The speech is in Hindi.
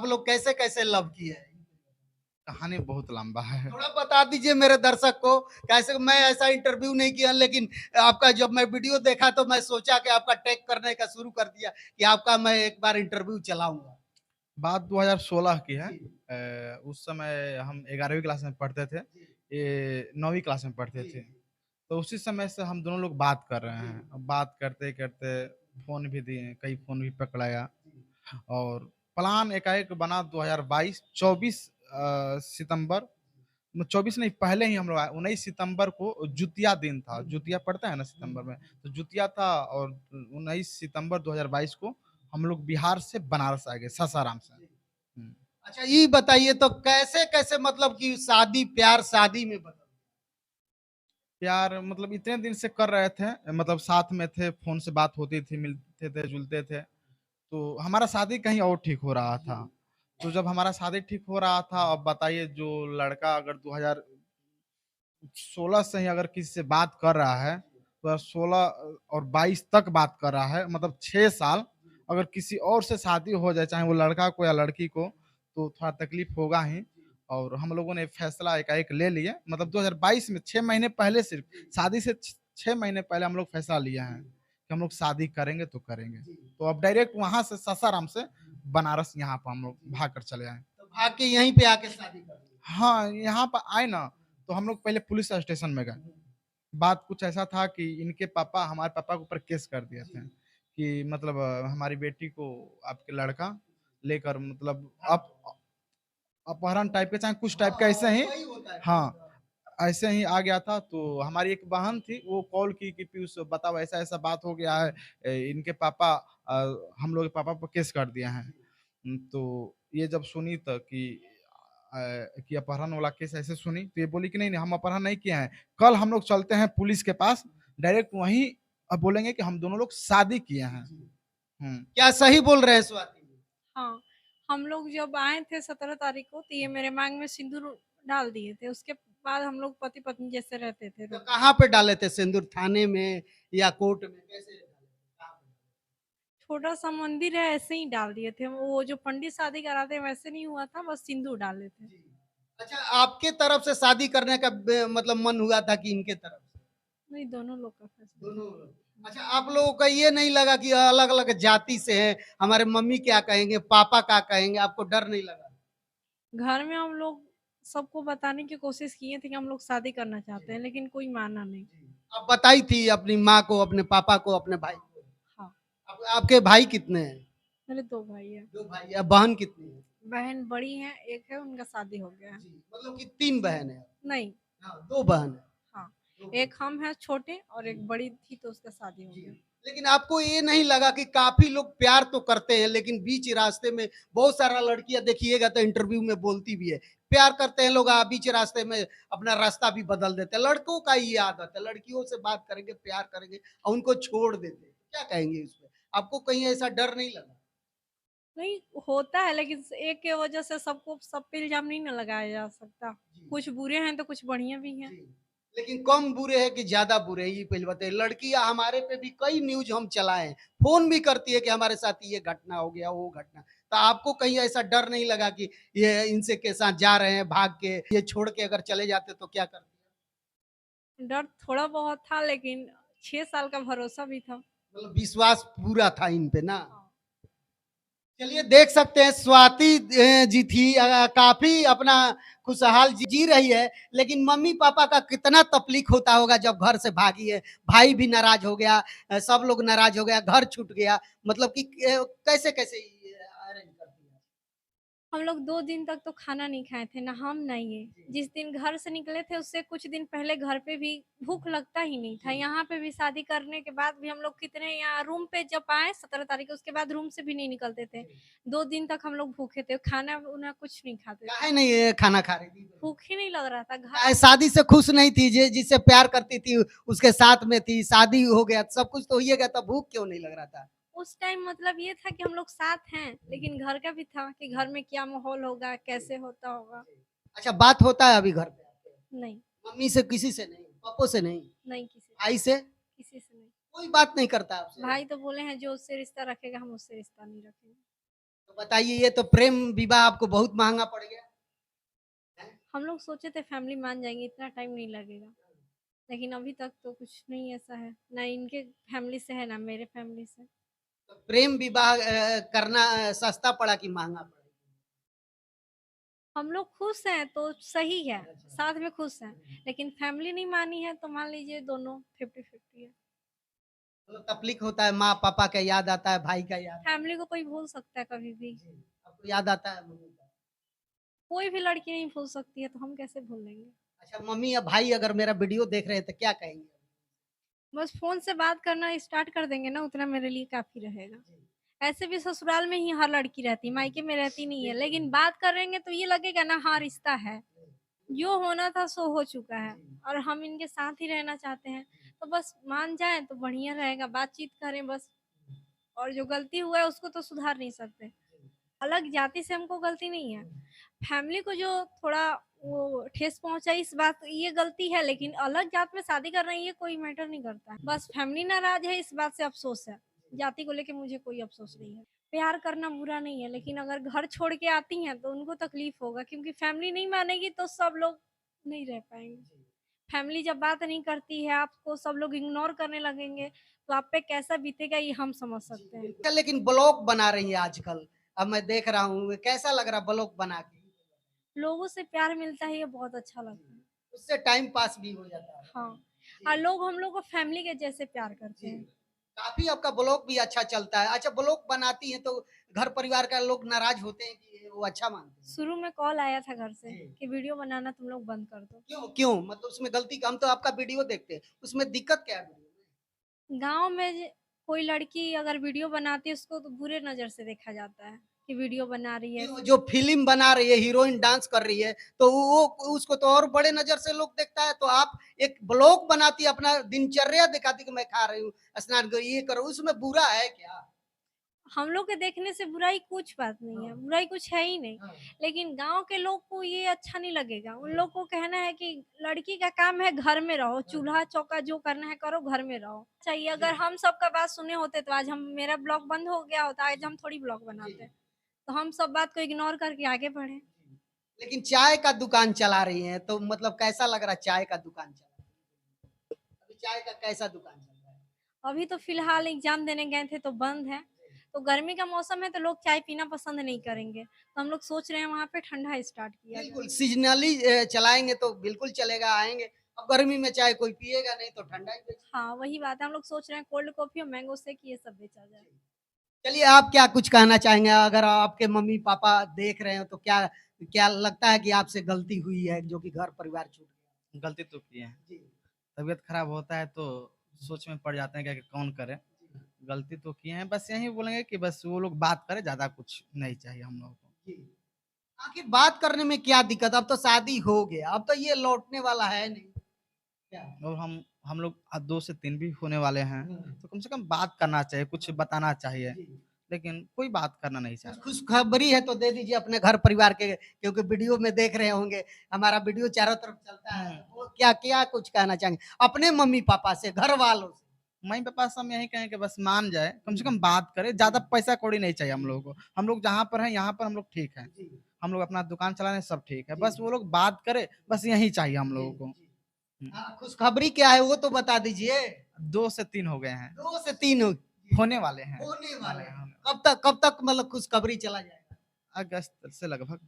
आप लोग कैसे कैसे लव किए? कहानी बहुत लंबा है। थोड़ा बता दीजिए मेरे दर्शक को। कैसे, मैं ऐसा इंटरव्यू नहीं किया, लेकिन आपका जब मैं वीडियो देखा तो मैं सोचा कि आपका टैग करने का शुरू कर दिया कि आपका मैं एक बार इंटरव्यू चलाऊंगा। बात 2016 की है। जी, उस समय हम 11वीं क्लास में पढ़ते थे, जी, ये 9वीं क्लास में पढ़ते जी, थे। तो उसी समय से हम दोनों लोग बात कर रहे हैं। अब बात करते-करते फ़ोन भी दिए, कई फ़ोन भी पकड़ाया जी, और प्लान एकाएक बना 2022 24 सितंबर, 24 नहीं, पहले ही हम लोग आए। 19 सितंबर को जुतिया दिन था, जुतिया पड़ता है ना सितंबर में, तो जुतिया था और 19 सितंबर 2022 को हम लोग बिहार से बनारस आ गए, सासाराम से। जी। हुँ। अच्छा, ये बताइए तो कैसे कैसे, मतलब कि शादी, प्यार शादी में बदल? प्यार मतलब इतने दिन से कर रहे थे, मतलब साथ में थे, फ़ोन से बात होती थी, मिलते थे, जुलते थे। तो हमारा शादी कहीं और ठीक हो रहा था। तो जब हमारा शादी ठीक हो रहा था, अब बताइए जो लड़का अगर 2016 से ही अगर किसी से बात कर रहा है, 2016 और 22 तक बात कर रहा है, मतलब 6 साल, अगर किसी और से शादी हो जाए, चाहे वो लड़का को या लड़की को, तो थोड़ा तकलीफ होगा ही। और हम लोगों ने फैसला एकाएक ले लिए, मतलब 2022 में 6 महीने पहले, सिर्फ शादी से 6 महीने पहले हम लोग फैसला लिए हैं कि हम लोग शादी करेंगे तो करेंगे। तो अब डायरेक्ट वहाँ से सासाराम से बनारस यहाँ पर हम लोग भाग कर चले आए। तो भाग के यहीं पे आके शादी कर ली? हाँ, यहाँ पर आए ना, तो हम लोग पहले पुलिस स्टेशन में गए। बात कुछ ऐसा था कि इनके पापा हमारे पापा के ऊपर केस कर दिए थे कि मतलब हमारी बेटी को आपके लड़का लेकर, मतलब अपहरण टाइप के, चाहे कुछ टाइप का ऐसे ही। वही होता है केस हाँ, का। ऐसे ही आ गया था। तो हमारी एक बहन थी, वो कॉल की कि पीयूष बताओ ऐसा-ऐसा बात हो गया है, इनके पापा हम लोग के पापा पर केस कर दिए हैं। तो ये जब सुनी तो कि अपहरण वाला केस ऐसे सुनी, तो ये बोली कि नहीं-नहीं, हम अपहरण नहीं किए हैं। कल हम लोग चलते हैं पुलिस के पास, डायरेक्ट वहीं बोलेंगे कि हम दोनों लोग शादी किए हैं। हुँ। क्या सही बोल रहे हैं स्वाति जी? हाँ, हम लोग जब आए थे 17 तारीख को, तो ये मेरे माँग में सिंदूर डाल दिए थे। उसके बाद हम लोग पति-पत्नी जैसे रहते थे तो रोज़। कहाँ पे डाले थे सिंदूर, थाने में या कोर्ट में, कैसे डाले थे? कहाँ पे? छोटा-सा मंदिर है, ऐसे ही डाल दिए थे। वो जो पंडित शादी कराते हैं वैसे नहीं हुआ था, बस सिंदूर डाले थे। जी। अच्छा, आपके तरफ से शादी करने का मतलब मन हुआ था कि इनके तरफ से? नहीं, दोनों लोग का फैसला दोनों। था। अच्छा, आप लोगों का ये नहीं लगा कि अलग-अलग जाति से हैं, हमारे मम्मी क्या कहेंगे, पापा क्या कहेंगे, आपको डर नहीं लगा? घर में हम लोग सबको बताने की कोशिश किए थे कि हम लोग शादी करना जी, चाहते हैं, लेकिन कोई माना नहीं। जी। आप बताई थी अपनी माँ को, अपने पापा को, अपने भाई को? हाँ, आपके भाई कितने हैं? मेरे 2 भाई हैं। 2 भाई है, बहन कितनी है? बहन बड़ी हैं, एक है उनका शादी हो गया है। जी, मतलब कि 3 बहन है। नहीं, हाँ, 2 बहन है। हाँ, 2 बहन। एक हम हैं छोटे और जी, एक बड़ी थी तो उसका शादी हो जी। गया। लेकिन आपको ये नहीं लगा कि काफ़ी लोग प्यार तो करते हैं, लेकिन बीच रास्ते में बहुत सारा लड़कियाँ देखिएगा तो इंटरव्यू में बोलती भी है, प्यार करते हैं लोग, बीच रास्ते में अपना रास्ता भी बदल देते हैं। लड़कों का ये आदत है, लड़कियों से बात करेंगे, प्यार करेंगे और उनको छोड़ देते हैं। क्या कहेंगे इस पे? आपको कहीं ऐसा डर नहीं लगा? नहीं, होता है लेकिन एक के वजह से सबको सब पे इल्ज़ाम नहीं ना लगाया जा सकता। जी। कुछ बुरे हैं तो कुछ बढ़िया भी हैं। जी। लेकिन कम बुरे हैं कि ज़्यादा बुरे हैं, ये पहले बताइए। लड़कियाँ हमारे पे भी कई न्यूज़ हम चलाए हैं, फ़ोन भी करती है कि हमारे साथ ये घटना हो गया, वो घटना। तो आपको कहीं ऐसा डर नहीं लगा कि ये इनसे के साथ जा रहे हैं भाग के, ये छोड़ के अगर चले जाते तो क्या करते? डर थोड़ा बहुत था लेकिन 6 साल का भरोसा भी था। मतलब विश्वास पूरा था इन पे ना? हाँ। चलिए, देख सकते हैं स्वाति जी थी, काफ़ी अपना खुशहाल जी रही है, लेकिन मम्मी-पापा का कितना तकलीफ होता होगा जब घर से भागी है। भाई भी नाराज़ हो गया, सब लोग नाराज़ हो गया, घर छूट गया, मतलब कि कैसे-कैसे ये अरेंज करती हैं? हम लोग 2 दिन तक तो खाना नहीं खाए थे, ना हम ना ये। जी, जिस दिन घर से निकले थे उससे कुछ दिन पहले घर पे भी भूख लगता ही नहीं था। जी। यहाँ पे भी शादी करने के बाद भी हम लोग कितने यहाँ रूम पे जब आए 17 तारीख को उसके बाद रूम से भी नहीं निकलते थे। जी। 2 दिन तक हम लोग भूखे थे, खाना-वाना कुछ नहीं खाते थे। काहे नहीं खाना खा रही थी? भूख ही नहीं लग रहा था। घर काहे शादी से खुश नहीं थी? जिससे प्यार करती थी, उसके साथ में थी, शादी हो गया, सब कुछ तो हो ही गया था, भूख क्यों नहीं लग रहा था? उस टाइम मतलब ये था कि हम लोग साथ हैं, लेकिन घर का भी था कि घर में क्या माहौल होगा, कैसे होता होगा। अच्छा, बात होता है अभी घर पे आपके? नहीं, मम्मी से किसी से नहीं, पापा से नहीं, नहीं किसी से, भाई से? किसी से नहीं। कोई बात नहीं करता आपसे? भाई तो बोले हैं जो उससे रिश्ता रखेगा हम उससे रिश्ता नहीं रखेंगे। तो बताइए, ये तो प्रेम विवाह आपको बहुत महंगा पड़ गया। हम लोग सोचे थे फैमिली मान जाएंगे, इतना टाइम नहीं लगेगा, लेकिन अभी तक तो कुछ नहीं ऐसा है, ना इनके फैमिली से है ना मेरे फैमिली से। तो प्रेम विवाह करना सस्ता पड़ा कि महंगा पड़ा? हम लोग खुश हैं तो सही है, साथ में खुश हैं, लेकिन फैमिली नहीं मानी है तो मान लीजिए दोनों 50-50 है। मतलब तकलीफ होता है, माँ पापा का याद आता है, भाई का याद आता फैमिली को कोई भूल सकता है कभी भी? है। आपको याद आता है मम्मी का? कोई भी लड़की नहीं भूल सकती है, तो हम कैसे भूल लेंगे? अच्छा, मम्मी या भाई अगर मेरा वीडियो देख रहे हैं तो क्या कहेंगे? बस फोन से बात करना स्टार्ट कर देंगे ना, उतना मेरे लिए काफी रहेगा। ऐसे भी ससुराल में ही हर लड़की रहती, मायके में रहती नहीं है, लेकिन बात करेंगे तो ये लगेगा ना हाँ रिश्ता है, जो होना था सो हो चुका है, और हम इनके साथ ही रहना चाहते हैं। तो बस मान जाए तो बढ़िया रहेगा, बातचीत करें बस, और जो गलती हुआ है उसको तो सुधार नहीं सकते। अलग जाति से हमको गलती नहीं है, फैमिली को जो थोड़ा वो ठेस पहुंचाई इस बात ये गलती है, लेकिन अलग जात में शादी कर रही है कोई मैटर नहीं करता है, बस फैमिली नाराज है इस बात से अफसोस है। जाति को लेके मुझे कोई अफसोस नहीं है। प्यार करना बुरा नहीं है, लेकिन अगर घर छोड़ के आती हैं तो उनको तकलीफ होगा, क्योंकि फैमिली नहीं मानेगी तो सब लोग नहीं रह पाएंगे। फैमिली जब बात नहीं करती है, आपको सब लोग इग्नोर करने लगेंगे, तो आप पे कैसा बीतेगा ये हम समझ सकते हैं। अच्छा, लेकिन ब्लॉग बना रही है आजकल, अब मैं देख रहा हूँ, कैसा लग रहा ब्लॉग बना के? लोगों से प्यार मिलता है, ये बहुत अच्छा लगता है। उससे टाइम पास भी हो जाता है। हाँ, और लोग हम लोग को फैमिली के जैसे प्यार करते जी, हैं। काफ़ी आपका ब्लॉग भी अच्छा चलता है। अच्छा, ब्लॉग बनाती हैं तो घर परिवार का लोग नाराज़ होते हैं कि वो अच्छा मानते हैं? शुरू में कॉल आया था घर से जी। कि वीडियो बनाना तुम लोग बंद कर दो। क्यों क्यों? मतलब उसमें गलती हम तो आपका वीडियो देखते हैं, उसमें दिक्कत क्या है वीडियो गाँव में कोई लड़की अगर वीडियो बनाती है उसको तो बुरे नज़र से देखा जाता है कि वीडियो बना रही है। में? जो फ़िल्म बना रही है, हीरोइन डांस कर रही है, तो वो उसको तो और बड़े नज़र से लोग देखता है, तो आप एक ब्लॉग बनाती है, अपना दिनचर्या दिखाती है कि मैं खा रही हूँ, स्नान कर ये करो, उसमें बुरा है क्या? हम लोग के देखने से बुराई कुछ बात नहीं है, बुराई कुछ है ही नहीं। हाँ। लेकिन गाँव के लोग को ये अच्छा नहीं लगेगा। उन लोग को कहना है कि लड़की का काम है घर में रहो, चूल्हा-चौका जो करना है करो, घर में रहो। चाहिए अगर हम सबका बात सुने होते तो आज हम मेरा ब्लॉग बंद हो गया होता, आज हम थोड़ी ब्लॉग बनाते। तो हम सब बात को इग्नोर करके आगे बढ़े। लेकिन चाय का दुकान चला रही हैं, तो मतलब कैसा लग रहा है चाय का दुकान चला रही हैं? अभी चाय का कैसा दुकान चल रहा है? अभी तो फिलहाल एग्ज़ाम देने गए थे तो बंद है। तो गर्मी का मौसम है तो लोग चाय पीना पसंद नहीं करेंगे। तो हम लोग सोच रहे हैं वहाँ पे ठंडा स्टार्ट किया जाए। बिल्कुल, सीज़नली चलाएँगे तो बिल्कुल चलेगा, आएँगे। अब गर्मी में चाय कोई पिएगा नहीं, तो ठंडा ही बेचेंगे। हाँ, वही बात है, हम लोग सोच रहे हैं कोल्ड कॉफ़ी और मैंगो शेक ये सब बेचा जाए। चलिए, आप क्या कुछ कहना चाहेंगे? अगर आपके मम्मी-पापा देख रहे हैं, तो क्या क्या लगता है कि आपसे गलती हुई है, जो कि घर परिवार छूट गया? गलती तो किए हैं। जी, तबीयत खराब होता है तो सोच में पड़ जाते हैं कि कौन करे। गलती तो किए हैं, बस यही बोलेंगे कि बस वो लोग बात करें, ज़्यादा कुछ नहीं चाहिए हम लोगों को। जी। आखिर बात करने में क्या दिक्कत? अब तो शादी हो गया, अब तो ये लौटने वाला है नहीं। क्या? और हम लोग 2 से 3 भी होने वाले हैं, हाँ। तो कम से कम बात करना चाहिए, कुछ बताना चाहिए, जी। लेकिन कोई बात करना नहीं कुछ चाहता। खुशखबरी है तो दे दीजिए अपने घर परिवार के, क्योंकि वीडियो में देख रहे होंगे, हमारा वीडियो चारों तरफ चलता है। हुँ, वो क्या कुछ कहना चाहेंगे? अपने मम्मी-पापा से, घर वालों से? मम्मी-पापा से हम यही कहें कि बस मान जाए, कम से कम बात करें, ज़्यादा पैसा कौड़ी नहीं चाहिए हम लोगों को। हम लोग जहाँ पर हैं, यहाँ पर हम लोग ठीक हैं। जी, हम लोग अपना दुकान चला रहे हैं, सब ठीक है। जी, बस वो लोग बात करें, बस यही चाहिए हम जी, लोगों को। जी। हुँ, हाँ, खुशखबरी क्या है वो तो बता दीजिए? 2 से 3 हो गए हैं, 2 से 3 हो होने वाले हैं। होने वाले हैं। होने कब तक मतलब खुशखबरी चला जाएगा? अगस्त से लगभग।